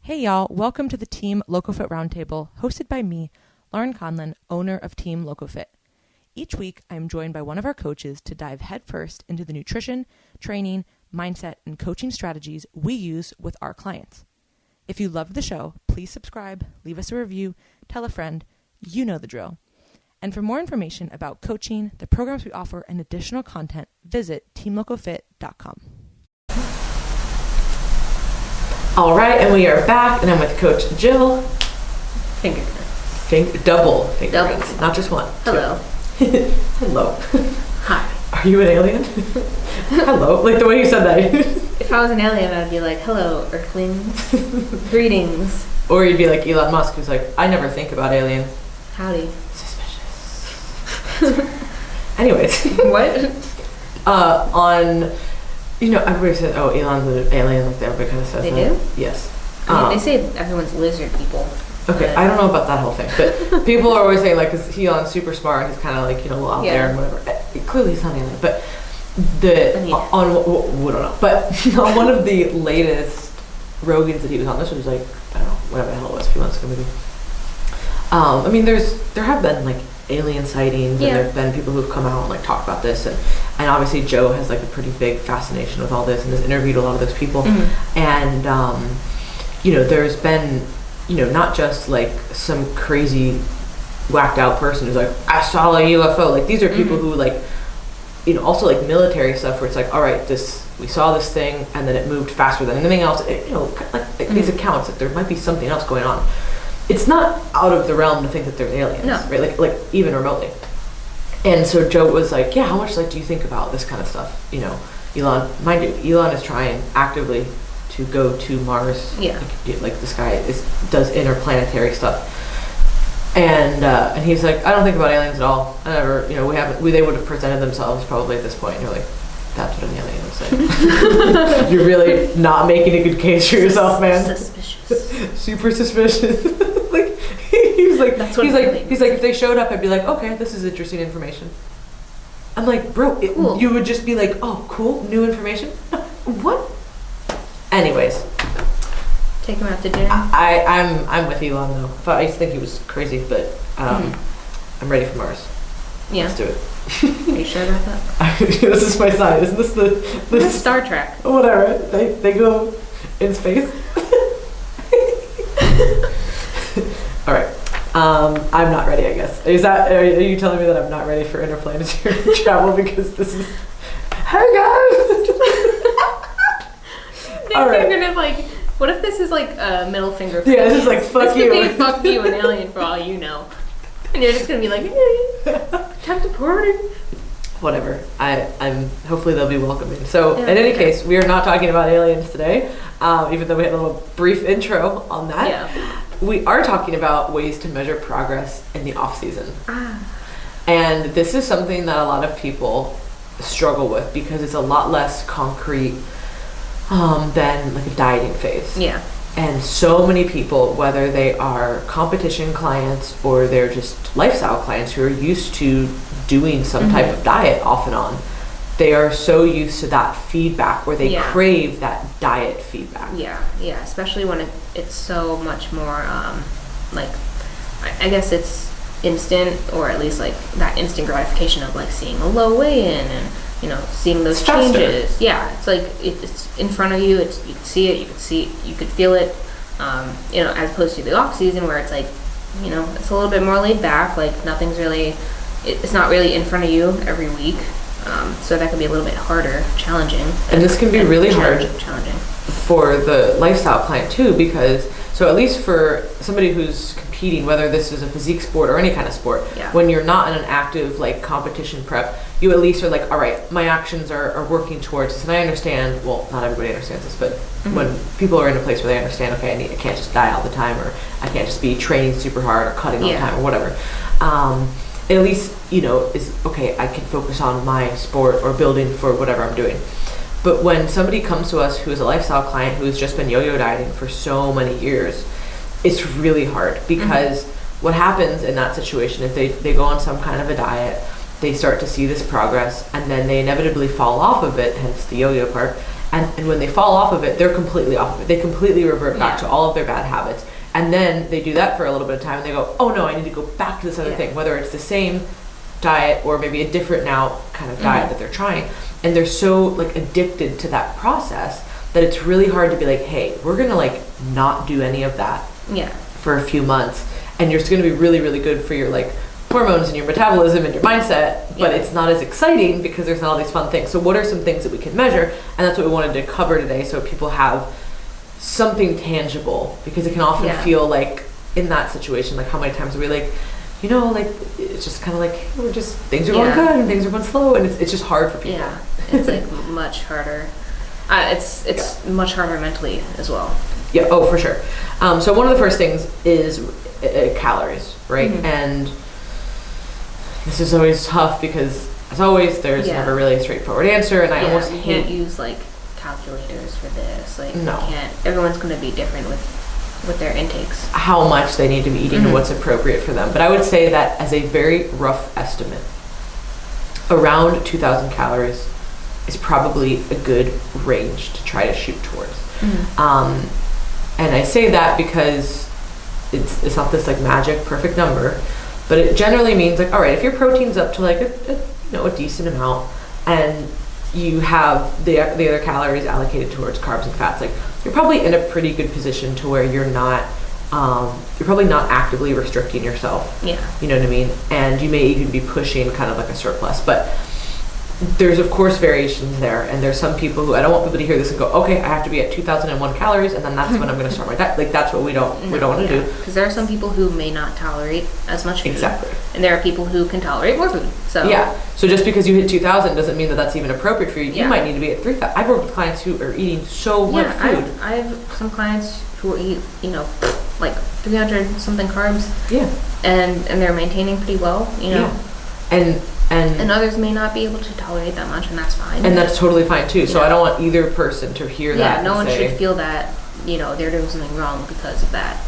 Hey y'all, welcome to the Team LocoFit Roundtable, hosted by me, Laurin Conlon, owner of Team LocoFit. Each week, I am joined by one of our coaches to dive headfirst into the nutrition, training, mindset, and coaching strategies we use with our clients. If you loved the show, please subscribe, leave us a review, tell a friend, you know the drill. And for more information about coaching, the programs we offer, and additional content, visit teamlocofit.com. All right, and we are back, and I'm with Coach Jill. Double fingerprints, not just one. Hello. Hello. Hi. Are you an alien? Hello, like the way you said that. If I was an alien, I'd be like, hello, Earthlings. Greetings. Or you'd be like Elon Musk, who's like, I never think about alien. Howdy. Suspicious. Anyways. What? Everybody says, oh, Elon's an alien, like everybody kind of says They that. do? Yes. I mean, they say everyone's lizard people. Okay, I don't know about that whole thing, but people are always saying, like, because Elon's super smart, he's kind of like, a little out there and whatever. Clearly he's not an alien, but we don't know. But on one of the latest Rogans that he was on, this was like, I don't know, whatever the hell it was, a few months ago maybe. There have been like alien sightings, and there have been people who've come out and like talked about this, and obviously Joe has like a pretty big fascination with all this and has interviewed a lot of those people, and there's been not just like some crazy whacked out person who's like, I saw a UFO. Like these are people who like also like military stuff where it's like, all right, we saw this thing and then it moved faster than anything else. These accounts that there might be something else going on. It's not out of the realm to think that there's aliens, right? Like even remotely. And so Joe was like, yeah, how much like do you think about this kind of stuff? Elon, mind you, Elon is trying actively to go to Mars. Yeah. Like this guy does interplanetary stuff. And he's like, I don't think about aliens at all. I never, they would have presented themselves probably at this point. And you're like, that's what an alien would say. You're really not making a good case for yourself, man. Suspicious. Super suspicious. He's like, if they showed up, I'd be like, okay, this is interesting information. I'm like, bro, cool. You would just be like, oh, cool, new information. What? Anyways, take him out to dinner. I'm with Elon though. I used to think he was crazy, but I'm ready for Mars. Yeah, let's do it. Are you sure about that? This is my side. Isn't this this is Star Trek? Whatever. They go in space. All right. I'm not ready, I guess. Are you telling me that I'm not ready for interplanetary travel because this is... Hey guys! All right. You're gonna what if this is like a middle finger? Yeah, this is like fuck you. This could be fuck you, an alien for all you know. And you're just gonna be like, hey, time to party. Whatever. I'm hopefully they'll be welcoming. So in any case, we are not talking about aliens today, even though we had a little brief intro on that. Yeah. We are talking about ways to measure progress in the off season. And this is something that a lot of people struggle with because it's a lot less concrete than like a dieting phase. Yeah. And so many people, whether they are competition clients or they're just lifestyle clients who are used to doing some type of diet off and on, they are so used to that feedback where they crave that diet feedback. Yeah, especially when it's so much more, I guess it's instant, or at least like that instant gratification of like seeing a low weigh-in and seeing those changes. Yeah, it's like it's in front of you. You can see it. You could feel it. As opposed to the off season where it's like, it's a little bit more laid back. Like nothing's really, it's not really in front of you every week. So that can be a little bit harder, challenging. And this can be really hard challenging for the lifestyle client too, because so at least for somebody who's competing, whether this is a physique sport or any kind of sport, when you're not in an active like competition prep, you at least are like, all right, my actions are working towards this. And I understand, well, not everybody understands this, but when people are in a place where they understand, okay, I can't just diet all the time, or I can't just be training super hard or cutting all the time or whatever. At least, is okay, I can focus on my sport or building for whatever I'm doing. But when somebody comes to us who is a lifestyle client who has just been yo-yo dieting for so many years, it's really hard because what happens in that situation is they go on some kind of a diet, they start to see this progress, and then they inevitably fall off of it, hence the yo-yo part, And when they fall off of it, they're completely off of it. They completely revert back to all of their bad habits. And then they do that for a little bit of time and they go, oh no, I need to go back to this other thing, whether it's the same diet or maybe a different now kind of diet that they're trying. And they're so like addicted to that process that it's really hard to be like, hey, we're gonna like not do any of that for a few months, and you're going to be really, really good for your like hormones and your metabolism and your mindset, but it's not as exciting because there's not all these fun things. So what are some things that we can measure? And that's what we wanted to cover today, so people have something tangible, because it can often feel like in that situation, like how many times are we like, you know, like it's just kind of like we're just things are going good and things are going slow, and it's just hard for people. Yeah, it's like much harder. It's much harder mentally as well. Yeah, oh, for sure. So one of the first things is calories, right? And this is always tough because, as always, there's never really a straightforward answer, and I almost you can't use like calculators for this. Like, no, you can't. Everyone's going to be different with their intakes. How much they need to be eating and what's appropriate for them. But I would say that as a very rough estimate, around 2,000 calories is probably a good range to try to shoot towards. And I say that because it's not this like magic perfect number, but it generally means like, all right, if your protein's up to like a decent amount, and you have the other calories allocated towards carbs and fats, like you're probably in a pretty good position to where you're probably not actively restricting yourself. Yeah. You know what I mean? And you may even be pushing kind of like a surplus, but there's of course variations there, and there's some people who, I don't want people to hear this and go, okay, I have to be at 2,001 calories and then that's when I'm going to start my diet. Like that's what we don't want to do. Because there are some people who may not tolerate as much food. Exactly. And there are people who can tolerate more food. So yeah. So just because you hit 2,000 doesn't mean that that's even appropriate for you. You might need to be at 3,000. I've worked with clients who are eating so much food. I have some clients who eat, like 300 something carbs. Yeah. And they're maintaining pretty well, Yeah. And others may not be able to tolerate that much, and that's fine. And that's totally fine too. So I don't want either person to hear that. Yeah, no one should feel that, they're doing something wrong because of that.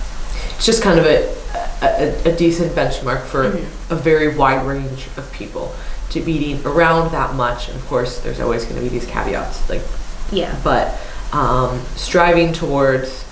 It's just kind of a decent benchmark for a very wide range of people to be eating around that much. And of course, there's always going to be these caveats, but striving towards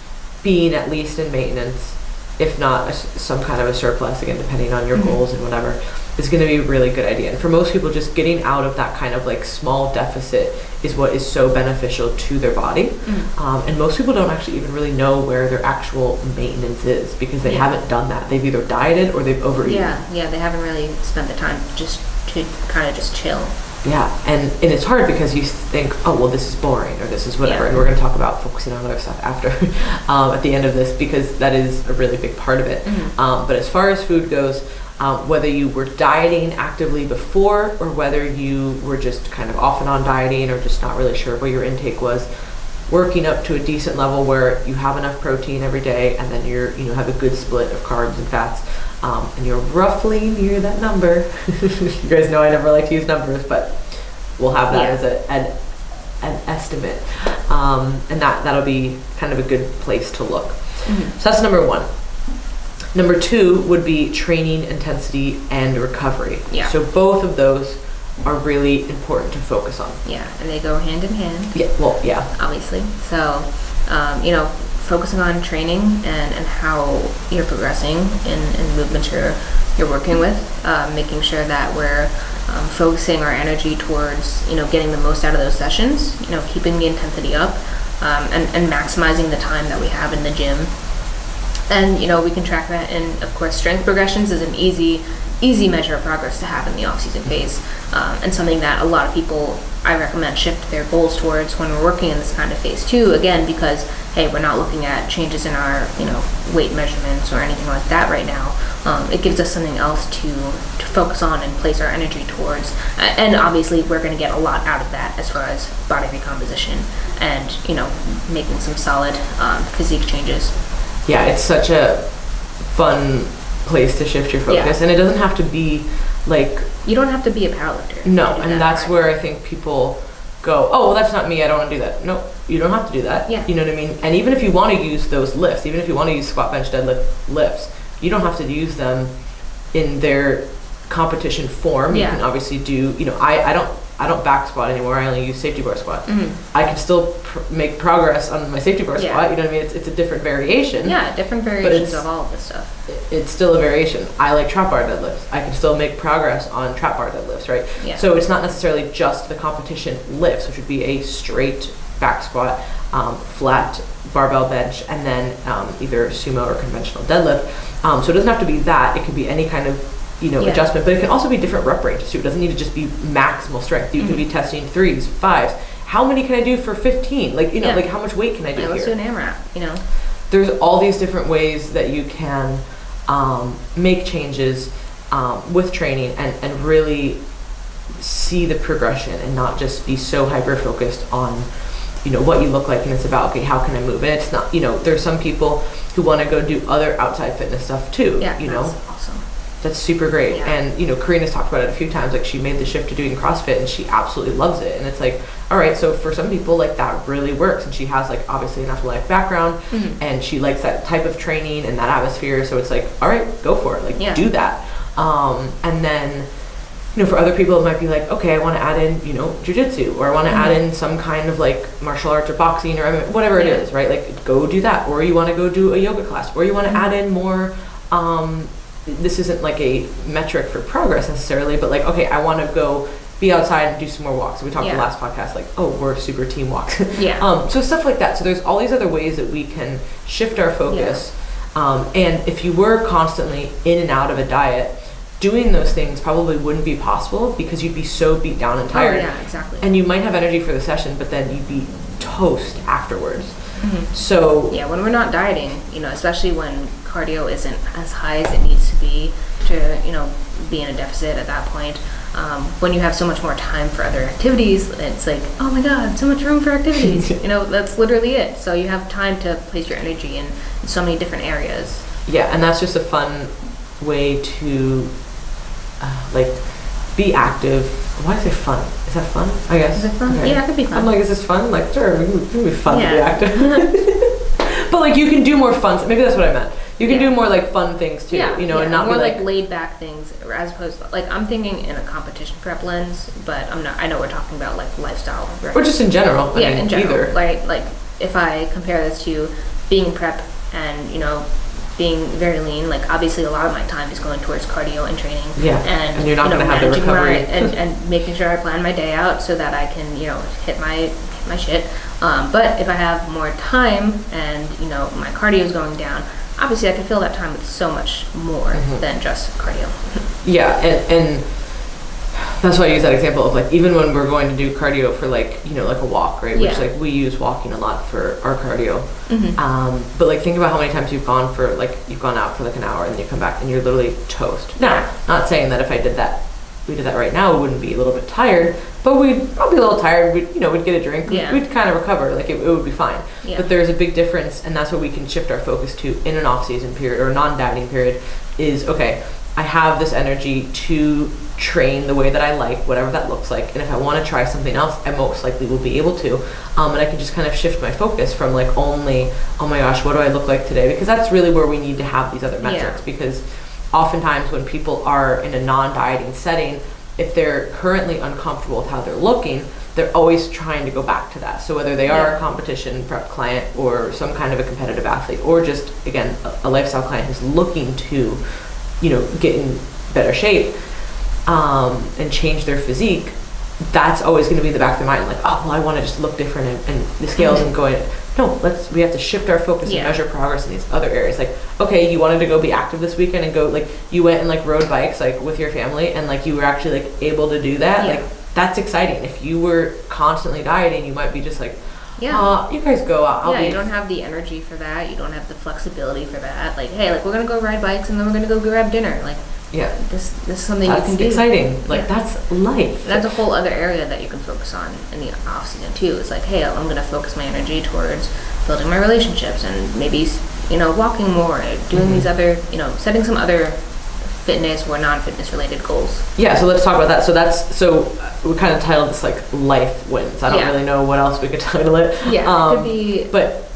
being at least in maintenance, if not some kind of a surplus, again, depending on your goals and whatever, is going to be a really good idea. And for most people, just getting out of that kind of like small deficit is what is so beneficial to their body. And most people don't actually even really know where their actual maintenance is, because they haven't done that. They've either dieted or they've overeaten. Yeah, they haven't really spent the time just to kind of just chill. Yeah, and it's hard because you think, oh, well, this is boring or this is whatever, and we're going to talk about focusing on other stuff after at the end of this, because that is a really big part of it. But as far as food goes, whether you were dieting actively before or whether you were just kind of off and on dieting or just not really sure what your intake was, working up to a decent level where you have enough protein every day, and then you have a good split of carbs and fats, and you're roughly near that number. You guys know I never like to use numbers, but we'll have that as an estimate, and that'll be kind of a good place to look. So that's number one. Number two would be training intensity and recovery. Yeah. So both of those are really important to focus on. Yeah, and they go hand in hand. Yeah, well, yeah. Obviously. So, focusing on training and how you're progressing in movements you're working with, making sure that we're focusing our energy towards, getting the most out of those sessions, keeping the intensity up, and maximizing the time that we have in the gym. And, we can track that. And of course, strength progressions is an easy measure of progress to have in the off-season phase, and something that a lot of people, I recommend, shift their goals towards when we're working in this kind of phase too, again, because, hey, we're not looking at changes in our, weight measurements or anything like that right now. It gives us something else to focus on and place our energy towards. And obviously, we're going to get a lot out of that as far as body recomposition and, making some solid physique changes. Yeah, it's such a fun place to shift your focus, and it doesn't have to be like... You don't have to be a powerlifter. No, and that's where I think people go, oh, well, that's not me, I don't want to do that. No, you don't have to do that. Yeah. You know what I mean? And even if you want to use those lifts, even if you want to use squat, bench, deadlift lifts, you don't have to use them in their competition form. You can obviously do, I don't I don't back squat anymore. I only use safety bar squat. I can still make progress on my safety bar squat. You know what I mean? It's a different variation. Yeah, different variations of all of this stuff. It's still a variation. I like trap bar deadlifts. I can still make progress on trap bar deadlifts, right? Yeah. So it's not necessarily just the competition lifts, which would be a straight back squat, flat barbell bench, and then either sumo or conventional deadlift. So it doesn't have to be that. It could be any kind of adjustment, but it can also be different rep ranges too. It doesn't need to just be maximal strength. You could be testing 3s, 5s. How many can I do for 15? Like like how much weight can I do here? Let's do an AMRAP. There's all these different ways that you can make changes with training and really see the progression and not just be so hyper focused on what you look like, and it's about, okay, how can I move? And it's not, there's some people who want to go do other outside fitness stuff too. Yeah, that's awesome. That's super great. Yeah. And Karina's talked about it a few times, like she made the shift to doing CrossFit and she absolutely loves it. And it's like, all right, so for some people, like, that really works, and she has like obviously an athletic background, and she likes that type of training and that atmosphere, so it's like, all right, go for it, like do that. And then for other people, it might be like, okay, I want to add in, jujitsu, or I want to add in some kind of like martial arts or boxing or whatever it is, right? Like, go do that. Or you want to go do a yoga class, or you want to add in more, this isn't like a metric for progress necessarily, but like, okay, I want to go be outside and do some more walks. We talked in the last podcast, like, oh, we're super team walks. So stuff like that. So there's all these other ways that we can shift our focus. And if you were constantly in and out of a diet, doing those things probably wouldn't be possible because you'd be so beat down and tired. Oh, yeah, exactly. And you might have energy for the session, but then you'd be toast afterwards. So yeah, when we're not dieting, especially when cardio isn't as high as it needs to be to, be in a deficit at that point, when you have so much more time for other activities, it's like, oh my God, so much room for activities. That's literally it. So you have time to place your energy in so many different areas. Yeah, and that's just a fun way to be active. Why is it fun? Is that fun? I guess. Is it fun? Okay. Yeah, it could be fun. I'm like, is this fun? Like, sure, it can be fun to be Yeah. active. But like, you can do more fun. Maybe that's what I meant. You can do more like fun things too. And not more be like laid back things, as opposed to, like, I'm thinking in a competition prep lens, but I'm not. I know we're talking about like lifestyle, right? Or just in general. I mean, in general. Either. Like if I compare this to being prep and being very lean, like, obviously a lot of my time is going towards cardio and training. Yeah. And you're not going to have the recovery. and making sure I plan my day out so that I can, hit my shit. But if I have more time and, my cardio is going down, obviously I can fill that time with so much more than just cardio. Yeah. And that's why I use that example of like, even when we're going to do cardio for like, like a walk, right? Which like we use walking a lot for our cardio. But like, think about how many times you've gone out for like an hour and then you come back and you're literally toast. Now, not saying that if we did that right now, we wouldn't be a little bit tired, but we'd probably be a little tired. We'd get a drink. We'd kind of recover. Like, it would be fine. But there's a big difference, and that's what we can shift our focus to in an off-season period or non-dieting period is, okay, I have this energy to train the way that I like, whatever that looks like. And if I want to try something else, I most likely will be able to. And I can just kind of shift my focus from like only, oh my gosh, what do I look like today? Because that's really where we need to have these other metrics. Because oftentimes when people are in a non-dieting setting, if they're currently uncomfortable with how they're looking, they're always trying to go back to that. So whether they are a competition prep client or some kind of a competitive athlete, or just, again, a lifestyle client who's looking to, get in better shape, and change their physique, that's always going to be in the back of their mind, like, oh, well, I want to just look different, and the scales and going, no, we have to shift our focus and measure progress in these other areas. Like, okay, you wanted to go be active this weekend and go, like, you went and like rode bikes like with your family and like you were actually like able to do that. Like, that's exciting. If you were constantly dieting, you might be just like, you guys go out. You don't have the energy for that. You don't have the flexibility for that. Like, hey, like, we're gonna go ride bikes and then we're gonna go grab dinner. Like, this is something that's you can do. Exciting. Like, that's life. That's a whole other area that you can focus on in the off season too. It's like, hey, I'm gonna focus my energy towards building my relationships and maybe walking more, doing these other, setting some other fitness or non-fitness related goals. Yeah, so let's talk about that. So we kind of titled this like life wins. I don't really know what else we could title it. Yeah, it could be, but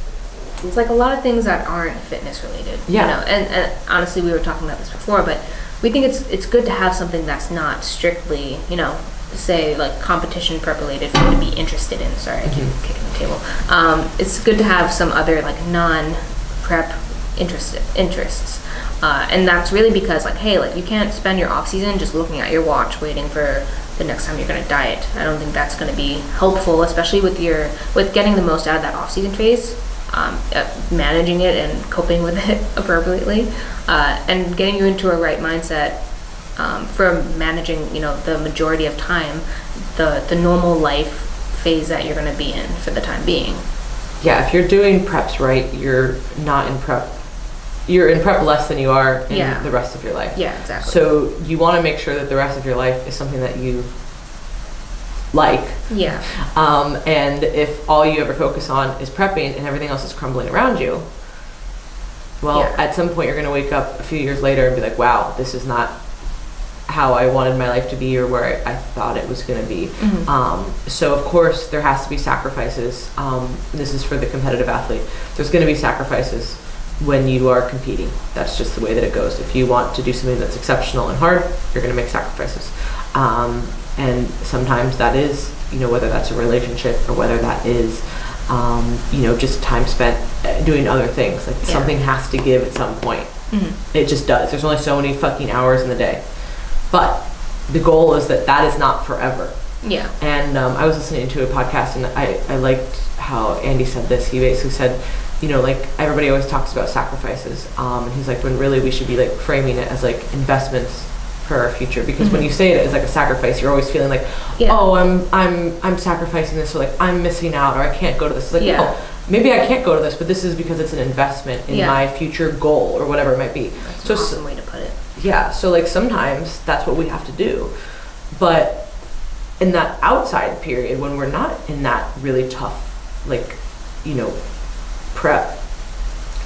it's like a lot of things that aren't fitness related. Yeah. And honestly, we were talking about this before, but we think it's good to have something that's not strictly, say like competition prep related for you to be interested in. Sorry, I keep kicking the table. It's good to have some other like non-prep interests. And that's really because like, hey, like you can't spend your off season just looking at your watch waiting for the next time you're going to diet. I don't think that's going to be helpful, especially with getting the most out of that off season phase, managing it and coping with it appropriately, and getting you into a right mindset for managing, the majority of time, the normal life phase that you're going to be in for the time being. Yeah, if you're doing preps right, you're not in prep. You're in prep less than you are in the rest of your life. Yeah, exactly. So you want to make sure that the rest of your life is something that you like. Yeah. And if all you ever focus on is prepping and everything else is crumbling around you, well, at some point you're going to wake up a few years later and be like, wow, this is not how I wanted my life to be or where I thought it was going to be. So of course there has to be sacrifices. This is for the competitive athlete. There's going to be sacrifices when you are competing. That's just the way that it goes. If you want to do something that's exceptional and hard, you're going to make sacrifices. And sometimes that is, whether that's a relationship or whether that is, just time spent doing other things. Like something has to give at some point. It just does. There's only so many fucking hours in the day. But the goal is that is not forever. Yeah. And I was listening to a podcast and I liked how Andy said this. He basically said, like everybody always talks about sacrifices. And he's like, when really we should be like framing it as like investments for our future. Because when you say it as like a sacrifice, you're always feeling like, oh, I'm sacrificing this, or like I'm missing out, or I can't go to this. It's like, no, maybe I can't go to this, but this is because it's an investment in my future goal or whatever it might be. That's an awesome way to put it. Yeah, so like sometimes that's what we have to do. But in that outside period, when we're not in that really tough, like, prep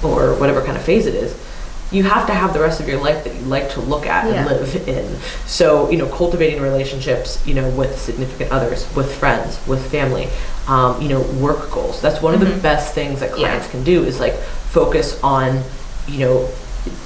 or whatever kind of phase it is, you have to have the rest of your life that you like to look at and live in. So, cultivating relationships, with significant others, with friends, with family, work goals. That's one of the best things that clients can do is like focus on,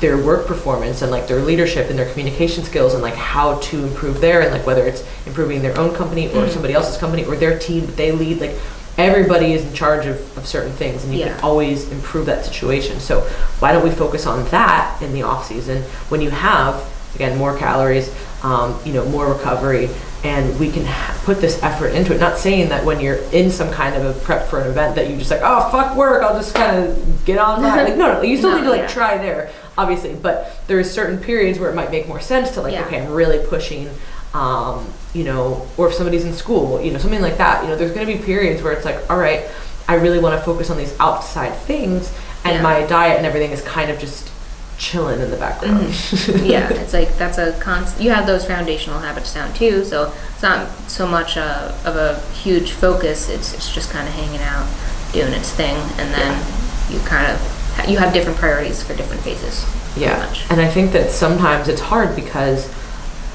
their work performance and like their leadership and their communication skills and like how to improve there, and like whether it's improving their own company or somebody else's company or their team that they lead. Like everybody is in charge of certain things, and you can always improve that situation. So why don't we focus on that in the off season when you have, again, more calories, more recovery, and we can put this effort into it. Not saying that when you're in some kind of a prep for an event that you just like, oh, fuck work, I'll just kind of get on by. Like, no, you still need to like try there, obviously, but there's certain periods where it might make more sense to like, okay, I'm really pushing, or if somebody's in school, something like that, there's going to be periods where it's like, all right, I really want to focus on these outside things, and my diet and everything is kind of just chilling in the background. It's like that's a constant. You have those foundational habits down too, so it's not so much of a huge focus. It's just kind of hanging out, doing its thing, and then you have different priorities for different phases. And I think that sometimes it's hard because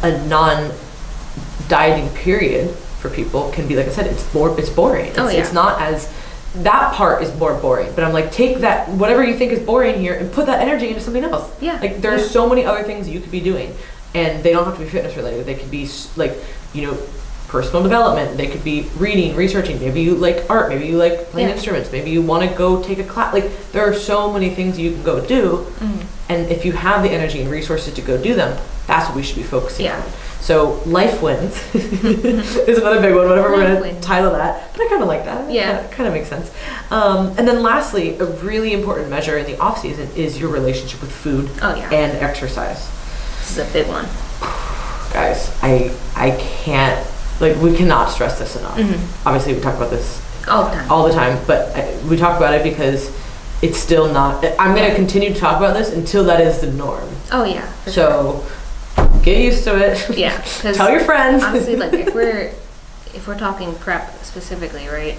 a non-dieting period for people can be, like I said, it's boring. It's not as, that part is more boring, but I'm like, take that, whatever you think is boring here, and put that energy into something else. Like there are so many other things you could be doing, and they don't have to be fitness related. They could be like, personal development. They could be reading, researching. Maybe you like art. Maybe you like playing instruments. Maybe you want to go take a class. Like there are so many things you can go do, and if you have the energy and resources to go do them, that's what we should be focusing on. So life wins is another big one, whatever we're going to title that. But I kind of like that. It kind of makes sense. And then lastly, a really important measure in the off season is your relationship with food and exercise. This is a big one. Guys, I can't, like, we cannot stress this enough. Obviously we talk about this all the time, but we talk about it because it's still not, I'm going to continue to talk about this until that is the norm. So get used to it. Tell your friends. Honestly, like if we're talking prep specifically, right?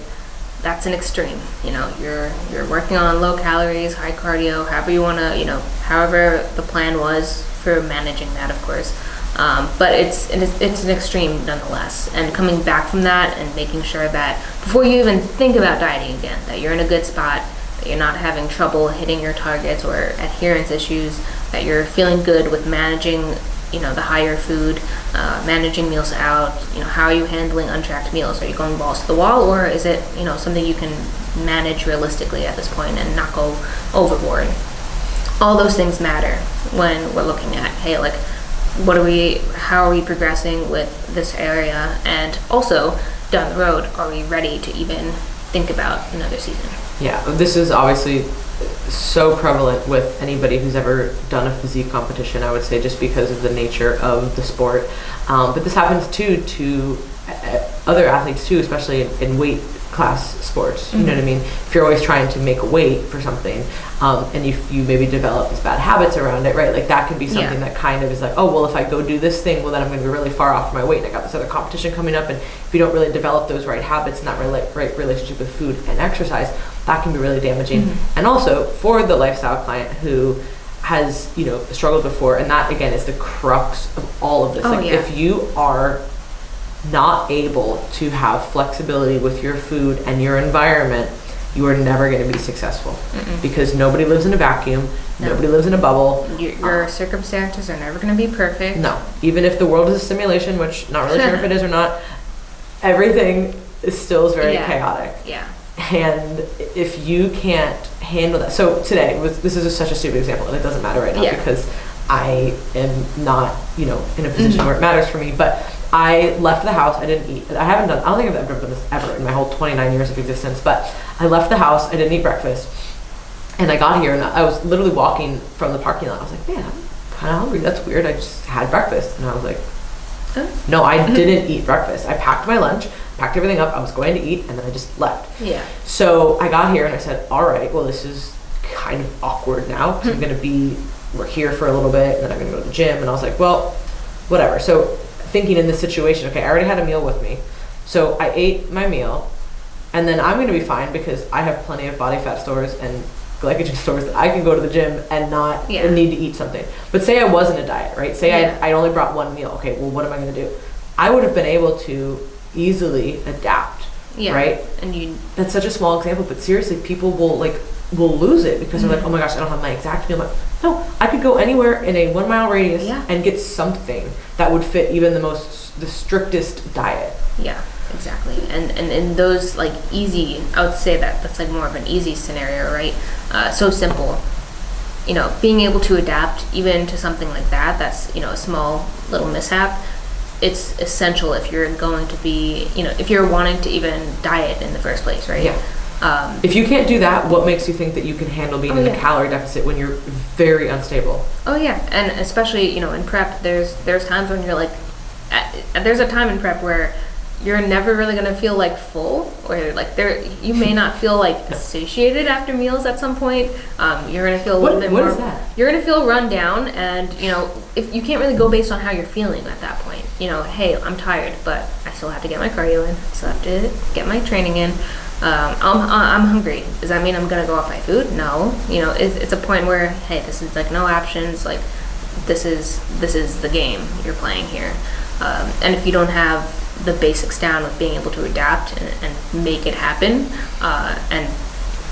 That's an extreme. You're working on low calories, high cardio, however you want to, however the plan was for managing that, of course. But it's an extreme nonetheless. And coming back from that and making sure that before you even think about dieting again, that you're in a good spot, that you're not having trouble hitting your targets or adherence issues, that you're feeling good with managing the higher food, managing meals out, how are you handling untracked meals? Are you going balls to the wall, or is it, something you can manage realistically at this point and not go overboard? All those things matter when we're looking at, hey, like, how are we progressing with this area? And also, down the road, are we ready to even think about another season? Yeah, this is obviously so prevalent with anybody who's ever done a physique competition, I would say, just because of the nature of the sport. But this happens too to other athletes too, especially in weight class sports. You know what I mean? If you're always trying to make a weight for something, and you maybe develop these bad habits around it, right? Like that can be something that kind of is like, oh, well, if I go do this thing, well, then I'm going to be really far off my weight, and I got this other competition coming up. And if you don't really develop those right habits and that right relationship with food and exercise, that can be really damaging. And also for the lifestyle client who has, struggled before, and that again is the crux of all of this. If you are not able to have flexibility with your food and your environment, you are never going to be successful. Because nobody lives in a vacuum. Nobody lives in a bubble. Your circumstances are never going to be perfect. No. Even if the world is a simulation, which not really sure if it is or not, everything is still very chaotic. Yeah. And if you can't handle that, so today this is such a stupid example, and it doesn't matter right now because I am not, in a position where it matters for me, but I left the house. I didn't eat. I don't think I've ever done this ever in my whole 29 years of existence, but I left the house. I didn't eat breakfast. And I got here and I was literally walking from the parking lot. I was like, man, I'm kind of hungry. That's weird. I just had breakfast. And I was like, no, I didn't eat breakfast. I packed my lunch, packed everything up. I was going to eat, and then I just left. Yeah. So I got here and I said, all right, well, this is kind of awkward now because we're here for a little bit, and then I'm going to go to the gym. And I was like, well, whatever. So thinking in this situation, okay, I already had a meal with me. So I ate my meal, and then I'm going to be fine because I have plenty of body fat stores and glycogen stores that I can go to the gym and not need to eat something. But say I was in a diet, right? Say I only brought one meal. Okay, well, what am I going to do? I would have been able to easily adapt, right? And that's such a small example, but seriously, people will lose it because they're like, oh my gosh, I don't have my exact meal. No, I could go anywhere in a 1 mile radius and get something that would fit even the strictest diet. Yeah, exactly. And in those easy, I would say that's more of an easy scenario, right? So simple. Being able to adapt even to something like that's, a small little mishap. It's essential if you're going to be, if you're wanting to even diet in the first place, right? Yeah. If you can't do that, what makes you think that you can handle being in a calorie deficit when you're very unstable? Oh yeah, and especially in prep, there's times when you're there's a time in prep where you're never really gonna feel full, or you may not feel satiated after meals at some point. You're gonna feel a little bit more. What is that? You're gonna feel run down, and if you can't really go based on how you're feeling at that point. Hey, I'm tired, but I still have to get my cardio in. I still have to get my training in. I'm hungry. Does that mean I'm gonna go off my food? No. It's a point where, hey, this is no options. This is the game you're playing here. And if you don't have the basics down with being able to adapt and make it happen, and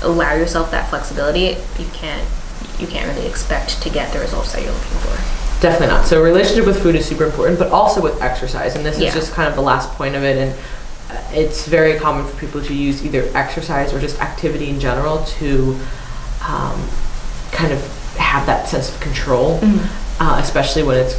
allow yourself that flexibility, you can't really expect to get the results that you're looking for. Definitely not. So relationship with food is super important, but also with exercise. And this is just kind of the last point of it. And it's very common for people to use either exercise or just activity in general to kind of have that sense of control, especially when it's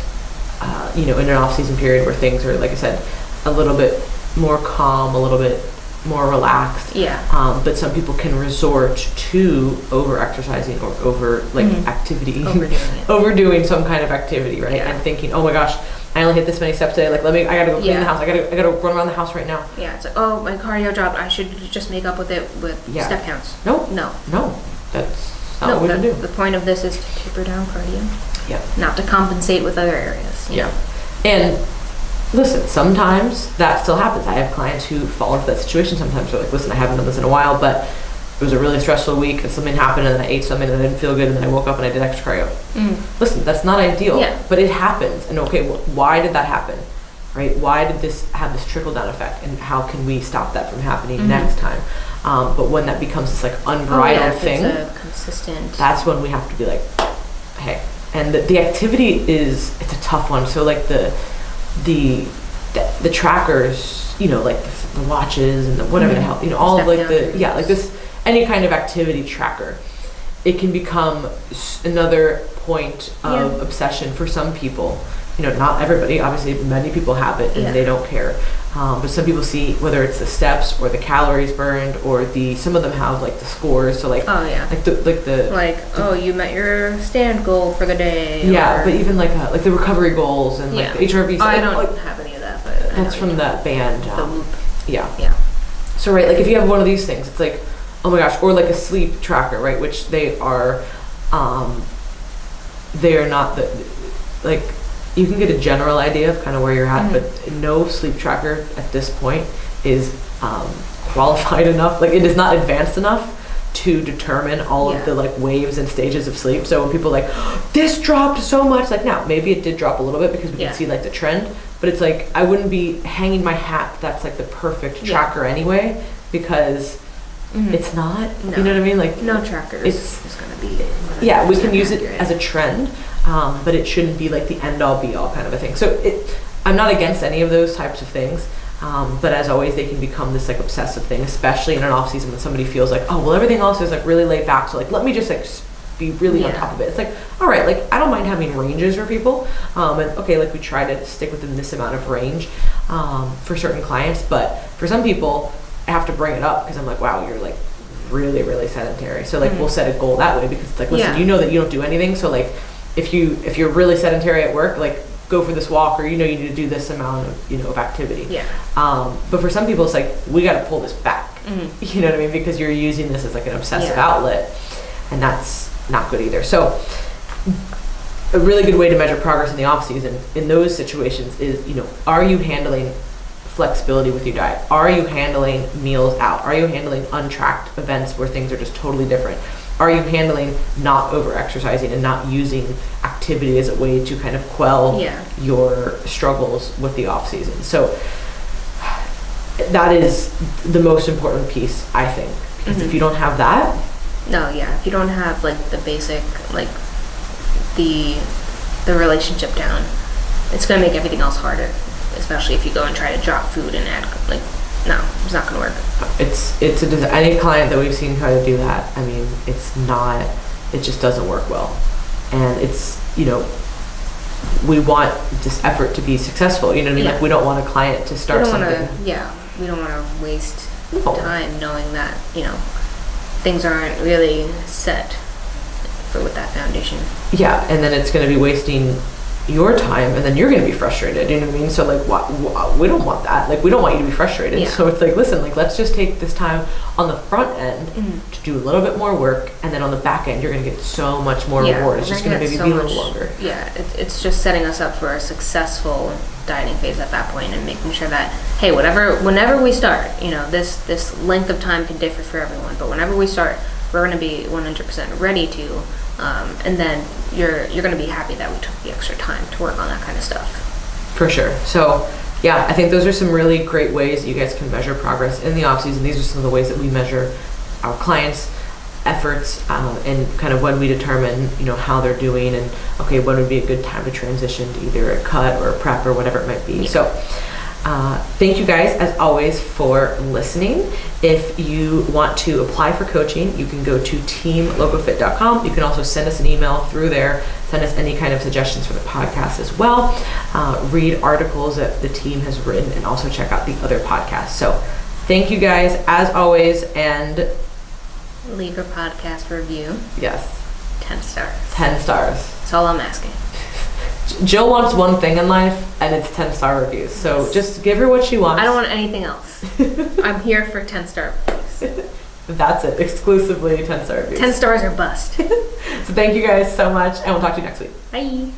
in an off-season period where things are, like I said, a little bit more calm, a little bit more relaxed. But some people can resort to over-exercising or activity, overdoing some kind of activity, right? And thinking, oh my gosh, I only hit this many steps today. I gotta go clean the house. I gotta run around the house right now. Yeah, it's oh, my cardio dropped. I should just make up with it with step counts. No. That's not what we do. The point of this is to taper down cardio. Yeah. Not to compensate with other areas. Yeah. And listen, sometimes that still happens. I have clients who fall into that situation. Sometimes they're like, listen, I haven't done this in a while, but it was a really stressful week and something happened and then I ate something and I didn't feel good and then I woke up and I did extra cardio. Listen, that's not ideal, but it happens. And okay, well, why did that happen? Right? Why did this have this trickle down effect, and how can we stop that from happening next time? But when that becomes this unbridled thing, it's a consistent. That's when we have to be like, hey. And the activity it's a tough one. So like the trackers, you know, like the watches and the whatever the hell, you know, all of like like this, any kind of activity tracker, it can become another point of obsession for some people. You know, not everybody, obviously many people have it and they don't care. But some people see whether it's the steps or the calories burned or some of them have like the scores. So like, you met your stand goal for the day. Yeah, but even like the recovery goals and like the HRV. I don't have any of that, but that's from that band. The Loop. Yeah. Yeah. So right, like if you have one of these things, it's like, oh my gosh, or like a sleep tracker, right? Which they are not like. You can get a general idea of kind of where you're at, but no sleep tracker at this point is qualified enough. Like it is not advanced enough to determine all of the like waves and stages of sleep. So when people are like, this dropped so much, like now maybe it did drop a little bit because we can see like the trend, but it's like I wouldn't be hanging my hat that's like the perfect tracker anyway, because it's not. No. You know what I mean? Like no tracker is going to be. We can use it as a trend. But it shouldn't be like the end-all be-all kind of a thing. So I'm not against any of those types of things, but as always, they can become this like obsessive thing, especially in an off-season when somebody feels like, oh, well, everything else is like really laid back, so like let me just like be really on top of it. It's like, all right, like I don't mind having ranges for people, and okay, like we try to stick within this amount of range for certain clients, but for some people, I have to bring it up because I'm like, wow, you're like really, really sedentary. So like we'll set a goal that way because it's like, listen, you know that you don't do anything, so like. If you're really sedentary at work, like go for this walk, or you know you need to do this amount of of activity. Yeah. But for some people, it's like we got to pull this back. You know what I mean? Because you're using this as like an obsessive outlet, and that's not good either. So a really good way to measure progress in the off season in those situations is are you handling flexibility with your diet? Are you handling meals out? Are you handling untracked events where things are just totally different? Are you handling not over-exercising and not using activity as a way to kind of quell your struggles with the off-season? So that is the most important piece, I think. Because if you don't have that... if you don't have, like, the basic, like, the relationship down, it's going to make everything else harder. Especially if you go and try to drop food and add, like... No, it's not going to work. Any client that we've seen try to do that, I mean, it just doesn't work well. And it's, we want this effort to be successful. You know what I mean? Like we don't want a client to start something. We don't want to waste time knowing that, things aren't really set with that foundation. Yeah, and then it's going to be wasting your time, and then you're going to be frustrated, you know what I mean? So like we don't want that. Like we don't want you to be frustrated. So it's like, listen, like let's just take this time on the front end to do a little bit more work, and then on the back end you're going to get so much more reward. It's just going to maybe be a little longer. It's just setting us up for a successful dieting phase at that point, and making sure that hey, whenever we start, this length of time can differ for everyone, but whenever we start, we're going to be 100% ready to and then you're going to be happy that we took the extra time to work on that kind of stuff. For sure. So I think those are some really great ways that you guys can measure progress in the off season. These are some of the ways that we measure our clients' efforts and kind of when we determine how they're doing, and okay, when would be a good time to transition to either a cut or a prep or whatever it might be. So thank you guys, as always, for listening. If you want to apply for coaching, you can go to teamlocofit.com. You can also send us an email through there. Send us any kind of suggestions for the podcast as well. Read articles that the team has written, and also check out the other podcasts. So thank you guys, as always, and... leave a podcast review. Yes. 10 stars. 10 stars. That's all I'm asking. Jill wants one thing in life, and it's 10-star reviews. So just give her what she wants. I don't want anything else. I'm here for 10-star reviews. That's it. Exclusively 10-star reviews. 10 stars or bust. So thank you guys so much, and we'll talk to you next week. Bye.